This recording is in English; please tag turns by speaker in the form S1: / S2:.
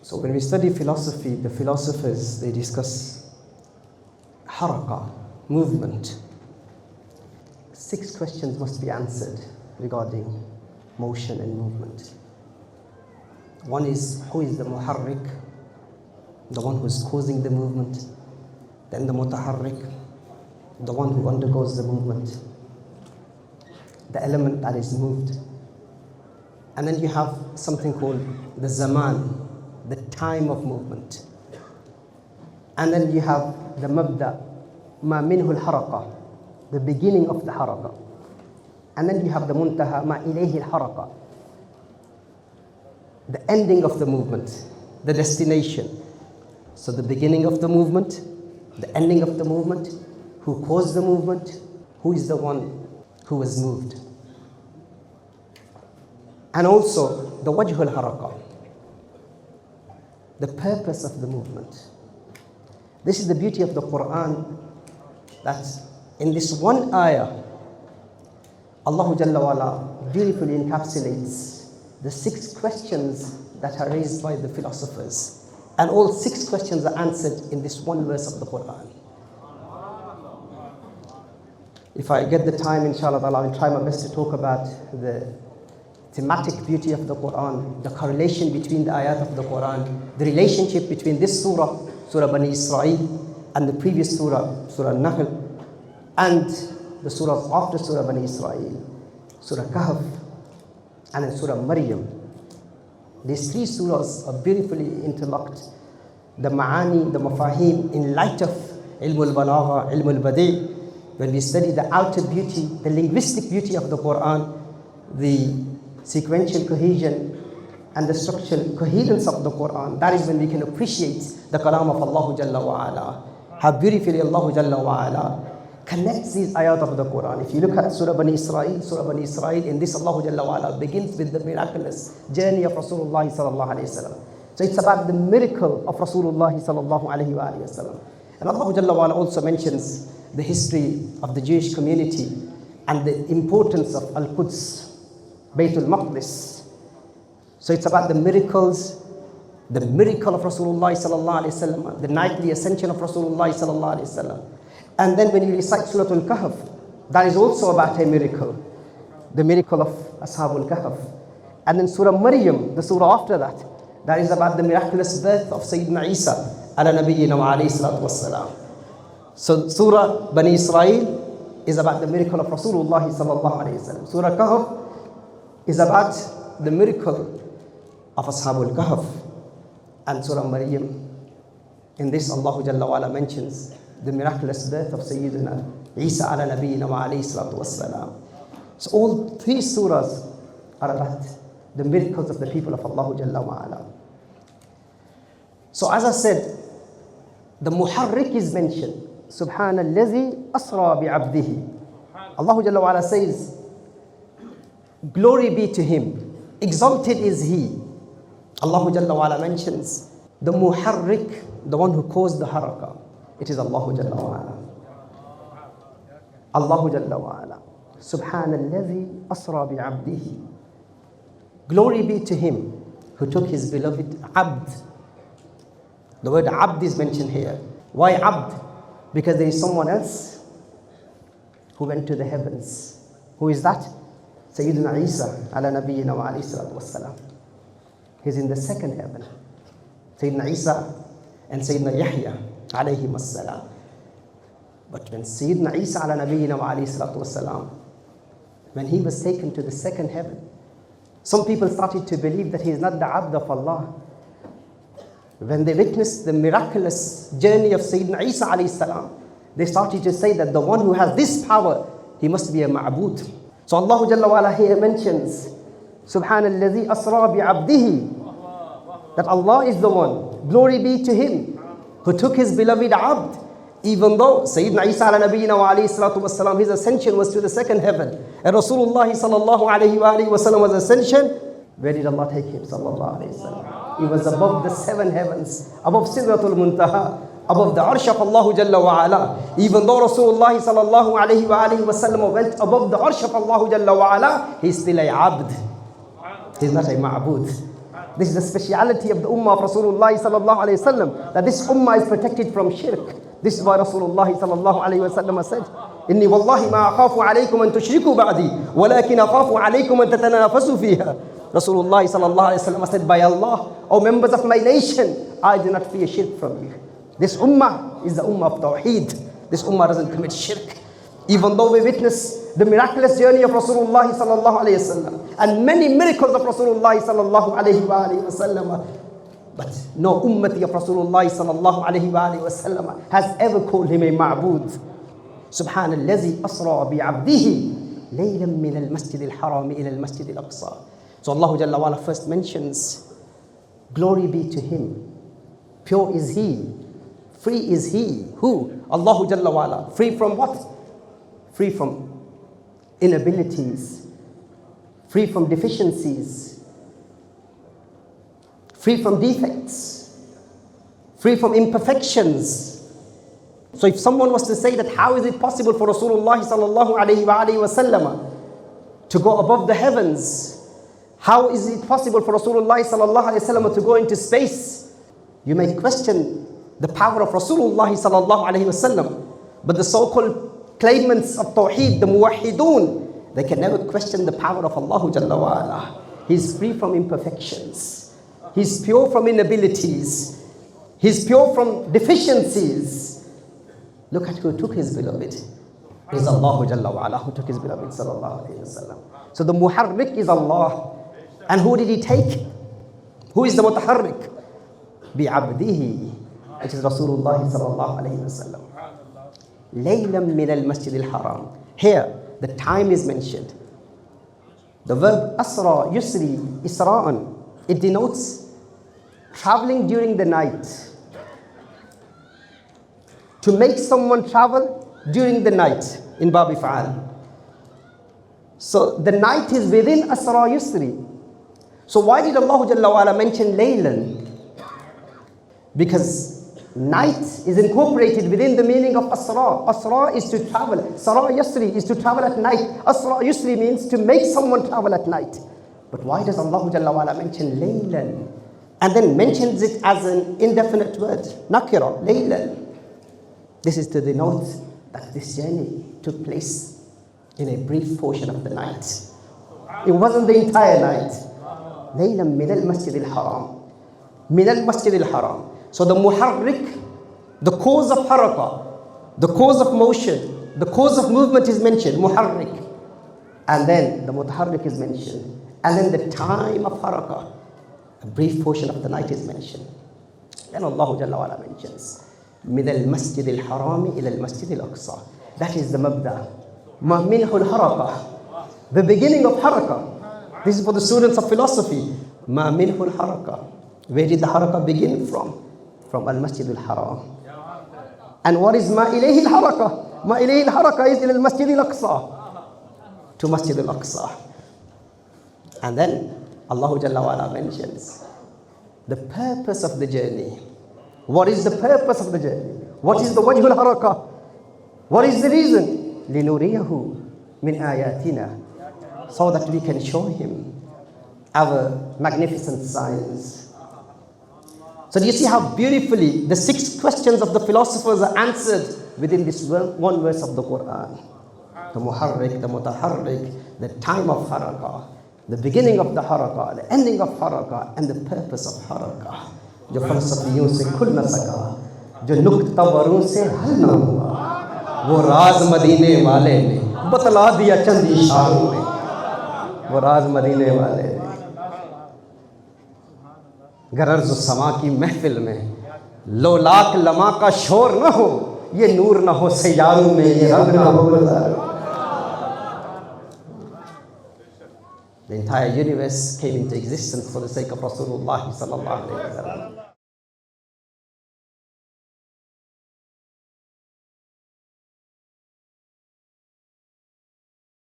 S1: So when we study philosophy, the philosophers, they discuss haraka, movement. 6 questions must be answered regarding motion and movement. One is, who is the muharrik, the one who is causing the movement? Then the mutaharrik, the one who undergoes the movement, the element that is moved. And then you have something called the zaman, the time of movement. And then you have the mabda, ma minhu al-haraka, the beginning of the haraka. And then you have the muntaha, ma ilayhi al-haraka, the ending of the movement, the destination. So the beginning of the movement, the ending of the movement, who caused the movement, who is the one who was moved. And also the wajh al-haraka, the purpose of the movement. This is the beauty of the Qur'an, that in this one ayah, Allah Jalla wa'ala beautifully encapsulates the 6 questions that are raised by the philosophers. And all 6 questions are answered in this one verse of the Qur'an. If I get the time, inshallah, I will try my best to talk about the thematic beauty of the Qur'an, the correlation between the ayat of the Qur'an, the relationship between this surah, Surah Bani Israel, and the previous surah, Surah Nahl, and the surahs after Surah Bani Israel, Surah Kahf, and then Surah Maryam. These 3 surahs are beautifully interlocked. The ma'ani, the mafahim, in light of ilm al-balagha, ilm al-badi', when we study the outer beauty, the linguistic beauty of the Qur'an, the sequential cohesion and the structural coherence of the Qur'an, that is when we can appreciate the kalam of Allah Jalla wa'ala. How beautifully Allah Jalla wa'ala connects these ayat of the Qur'an. If you look at Surah Bani Israel, in this Allah Jalla wa'ala begins with the miraculous journey of Rasulullah sallallahu alayhi wa sallam. So it's about the miracle of Rasulullah sallallahu alayhi wa sallam. And Allah Jalla wa'ala also mentions the history of the Jewish community and the importance of Al-Quds, Baytul Maqdis. So it's about the miracles, the miracle of Rasulullah sallallahu alayhi wa sallam, the nightly ascension of Rasulullah sallallahu alayhi wa sallam. And then when you recite Surah Al-Kahf, that is also about a miracle, the miracle of Ashabul Kahf. And then Surah Maryam, the surah after that, that is about the miraculous birth of Sayyidina Isa ala nabiyyina wa alayhi salatu wassalam. So Surah Bani Israel is about the miracle of Rasulullah sallallahu alayhi wa sallam. Surah Kahf is about the miracle of Ashabul Kahf. And Surah Maryam, in this Allah Jalla wa'ala mentions the miraculous birth of Sayyidina Isa ala nabiyyina wa alayhi salatu wassalam. So all 3 surahs are about the miracles of the people of Allah Jalla wa'ala. So as I said, the muharrik is mentioned. Subhanallazi asra bi'abdihi. Allah Jalla wa'ala says, glory be to him, exalted is he. Allah Jalla wa'ala mentions the muharrik, the one who caused the haraka. It is Allah Jalla wa'ala. Allah Jalla wa'ala. Subhanallazi asra bi'abdihi. Glory be to him who took his beloved abd. The word abd is mentioned here. Why abd? Because there is someone else who went to the heavens. Who is that? Sayyidina Isa ala nabiyyina wa alayhi salatu wassalam. He's in the 2nd heaven. Sayyidina Isa and Sayyidina Yahya alayhim assalam. But when Sayyidina Isa ala nabiyyina wa alayhi salatu wassalam, when he was taken to the 2nd heaven, some people started to believe that he is not the abd of Allah. When they witnessed the miraculous journey of Sayyidina Isa alayhi salam, they started to say that the one who has this power, he must be a ma'bud. So Allah Jalla wa'ala here mentions, Subhanallazi asra bi'abdihi, that Allah is the one, glory be to him, who took his beloved abd. Even though Sayyidina Isa ala nabiyyina wa alayhi salatu wassalam, his ascension was to the 2nd heaven, and Rasulullah sallallahu alayhi wa sallam was ascension, where did Allah take him sallallahu alayhi wa sallam? He was above the 7 heavens, above Sidratul Muntaha, above the Arsh of Allah Jalla wa ala. Even though Rasulullah sallallahu alayhi wa sallam went above the Arsh of Allah Jalla wa ala, he's still a abd. He's not a ma'bud. This is the speciality of the ummah of Rasulullah sallallahu alayhi wa sallam, that this ummah is protected from shirk. This is why Rasulullah sallallahu alayhi wa sallam said, إني والله ما أخاف عليكم أن تشركوا بعدي ولكن أخاف عليكم أن تتنافسوا فيها. Rasulullah sallallahu alayhi wa sallam said, by Allah, O members of my nation, I do not fear shirk from you. This ummah is the ummah of Tawheed. This ummah doesn't commit shirk. Even though we witness the miraculous journey of Rasulullah sallallahu alayhi wa sallam and many miracles of Rasulullah sallallahu alayhi wa sallam, but no ummati of Rasulullah sallallahu alayhi wa sallam has ever called him a ma'bud. سبحان الذي أسرى بعبده ليلا من المسجد الحرام إلى المسجد الأقصى. So Allah Jalla wa'ala first mentions, glory be to him. Pure is he. Free is he. Who? Allah Jalla wa'ala. Free from what? Free from inabilities. Free from deficiencies. Free from defects. Free from imperfections. So if someone was to say that how is it possible for Rasulullah sallallahu alayhi wa sallam to go above the heavens? How is it possible for Rasulullah sallallahu alayhi wa sallam to go into space? You may question the power of Rasulullah sallallahu alayhi wa sallam, but the so-called claimants of Tawheed, the Muwahhidun, they can never question the power of Allah Jalla wa'ala. He's free from imperfections. He's pure from inabilities. He's pure from deficiencies. Look at who took his beloved. It is Allah Jalla wa'ala who took his beloved sallallahu alayhi wa sallam. So the muharrik is Allah. And who did he take? Who is the mutaharrik? Bi'abdihi, which is Rasulullah sallallahu alayhi wa sallam. Laylam min al-masjid al-haram. Here, the time is mentioned. The verb asra, yusri, isra'an, it denotes traveling during the night. To make someone travel during the night in Bab If'al. So the night is within asra yusri. So why did Allah Jalla wa'ala mention laylan? Because night is incorporated within the meaning of asra. Asra is to travel. Sara yusri is to travel at night. Asra yusri means to make someone travel at night. But why does Allah Jalla wa'ala mention laylan? And then mentions it as an indefinite word. Nakira, laylan. This is to denote that this journey took place in a brief portion of the night. It wasn't the entire night. Laylan min al-masjid al-haram. Min al-masjid al-haram. So the muharrik, the cause of haraka, the cause of motion, the cause of movement is mentioned, muharrik. And then the mutaharrik is mentioned. And then the time of haraka, a brief portion of the night is mentioned. Then Allah Jalla wa'ala mentions, من المسجد الحرام إلى المسجد الأقصى. That is the mabda. ما منه الحركة. The beginning of haraka. This is for the students of philosophy. ما منه الحركة. Where did the haraka begin from? From al-Masjid al-Haram. And what is ما إليه الحركة? ما إليه الحركة is إلى المسجد الأقصى. To Masjid al-Aqsa. And then Allah Jalla wa'ala mentions the purpose of the journey. What is the purpose of the journey? What is the wajhul haraka? What is the reason? لِنُرِيَهُ مِنْ آيَاتِنَا. So that we can show him our magnificent signs. So do you see how beautifully the 6 questions of the philosophers are answered within this one verse of the Qur'an? The muharrik, the mutaharrik, the time of haraka, the beginning of the haraka, the ending of haraka, and the purpose of haraka. जो फलसफियों से खुल न सका, जो नुक्तावरों से हल न हुआ, वो राज मदीने वाले ने बतला दिया चंद इशारों में, वो राज मदीने वाले ने। गरज समा की महफिल में लो लाख लमा का शोर न हो, ये नूर न हो सैयारों में, ये रंग न हो। The entire universe came into existence for the sake of Rasulullah sallallahu alaihi wasallam.